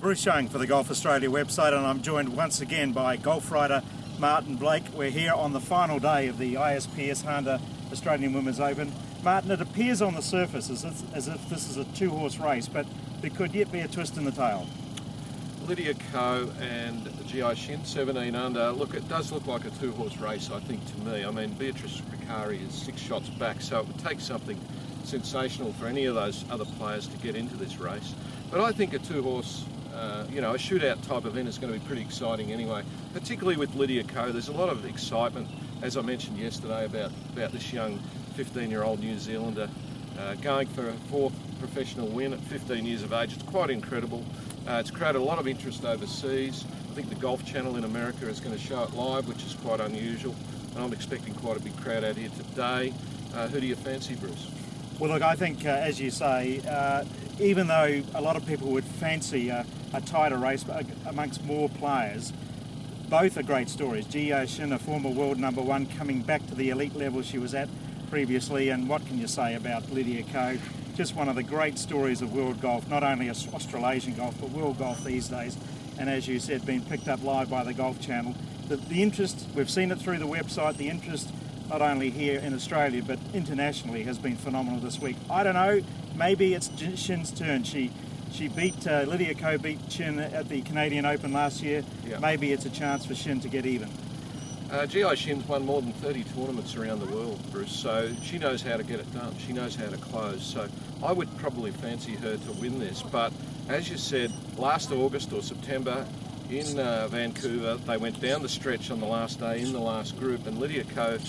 Bruce Young for the Golf Australia website, and I'm joined once again by golf writer Martin Blake. We're here on the final day of the ISPS Handa Australian Women's Open. Martin, it appears on the surface as if this is a two-horse race, but there could yet be a twist in the tail. Lydia Ko and Gi Shin, 17 under. Look, it does look like a two-horse race, I think, to me. I mean, Beatrice Ricari is 6 shots back, so it would take something sensational for any of those other players to get into this race. But I think a two-horse, a shootout type event is going to be pretty exciting anyway, particularly with Lydia Ko. There's a lot of excitement, as I mentioned yesterday, about this young 15-year-old New Zealander going for a 4th professional win at 15 years of age. It's quite incredible. It's created a lot of interest overseas. I think the Golf Channel in America is going to show it live, which is quite unusual. And I'm expecting quite a big crowd out here today. Who do you fancy, Bruce? Well, look, I think, as you say, even though a lot of people would fancy a tighter race amongst more players, both are great stories. Gi Shin, a former world #1, coming back to the elite level she was at previously, and what can you say about Lydia Ko? Just one of the great stories of world golf, not only Australasian golf, but world golf these days. And as you said, being picked up live by the Golf Channel. The interest, we've seen it through the website, the interest not only here in Australia, but internationally has been phenomenal this week. I don't know, maybe it's Shin's turn. She beat, Lydia Ko beat Shin at the Canadian Open last year. Yeah. Maybe it's a chance for Shin to get even. Gi Shin's won more than 30 tournaments around the world, Bruce, so she knows how to get it done. She knows how to close, so I would probably fancy her to win this. But as you said, last August or September in Vancouver, they went down the stretch on the last day in the last group, and Lydia Ko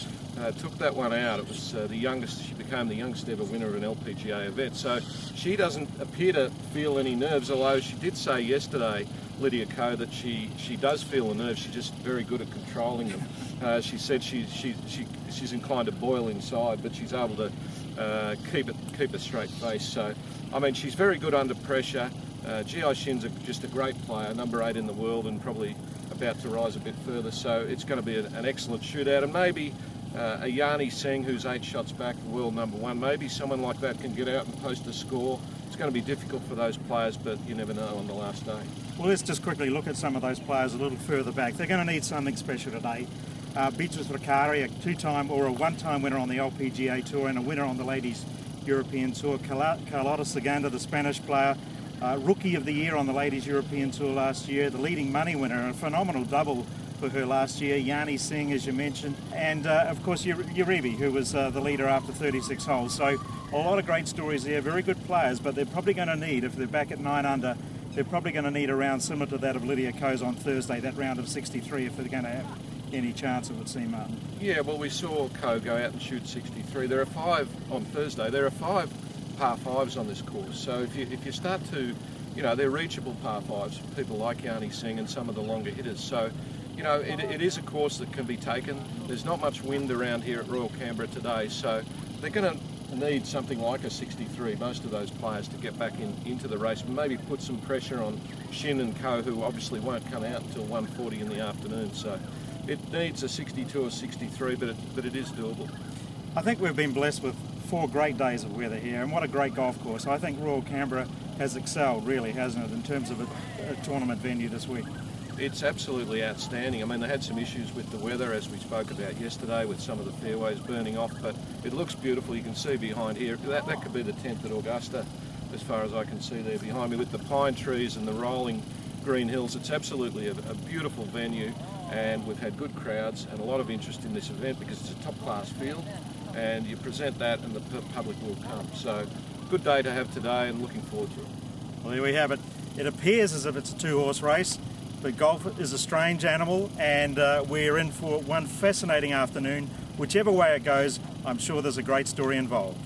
took that one out. It was the youngest. She became the youngest ever winner of an LPGA event. So she doesn't appear to feel any nerves, although she did say yesterday, Lydia Ko, that she does feel the nerves. She's just very good at controlling them. She said she's inclined to boil inside, but she's able to keep a straight face. So, I mean, she's very good under pressure. Gi Shin's just a great player, #8 in the world, and probably about to rise a bit further. So it's going to be an excellent shootout, and maybe a Yani Singh, who's 8 shots back, world #1. Maybe someone like that can get out and post a score. It's going to be difficult for those players, but you never know on the last day. Well, let's just quickly look at some of those players a little further back. They're going to need something special today. Beatrice Ricari, a 2-time or a 1-time winner on the LPGA Tour and a winner on the Ladies European Tour. Carlota Segunda, the Spanish player, Rookie of the Year on the Ladies European Tour last year, the leading money winner, a phenomenal double for her last year. Yani Singh, as you mentioned, and of course Uribe, who was the leader after 36 holes. So a lot of great stories there, very good players, but they're probably going to need, if they're back at 9 under, they're probably going to need a round similar to that of Lydia Ko's on Thursday, that round of 63, if they're going to have any chance, it would seem, Martin. Yeah, well, we saw Ko go out and shoot 63. There are 5 on Thursday. There are 5 par 5s on this course. So if you start to, they're reachable par 5s for people like Yani Singh and some of the longer hitters. So, it is a course that can be taken. There's not much wind around here at Royal Canberra today, so they're going to need something like a 63, most of those players, to get back into the race, and maybe put some pressure on Shin and Ko, who obviously won't come out until 1:40 in the afternoon. So it needs a 62 or 63, but it is doable. I think we've been blessed with 4 great days of weather here, and what a great golf course. I think Royal Canberra has excelled, really, hasn't it, in terms of a tournament venue this week? It's absolutely outstanding. I mean, they had some issues with the weather, as we spoke about yesterday, with some of the fairways burning off, but it looks beautiful. You can see behind here, that could be the 10th at Augusta, as far as I can see there behind me, with the pine trees and the rolling green hills. It's absolutely a beautiful venue, and we've had good crowds and a lot of interest in this event because it's a top-class field, and you present that and the public will come. So, good day to have today, and looking forward to it. Well, there we have it. It appears as if it's a 2-horse race, but golf is a strange animal, and we're in for one fascinating afternoon. Whichever way it goes, I'm sure there's a great story involved.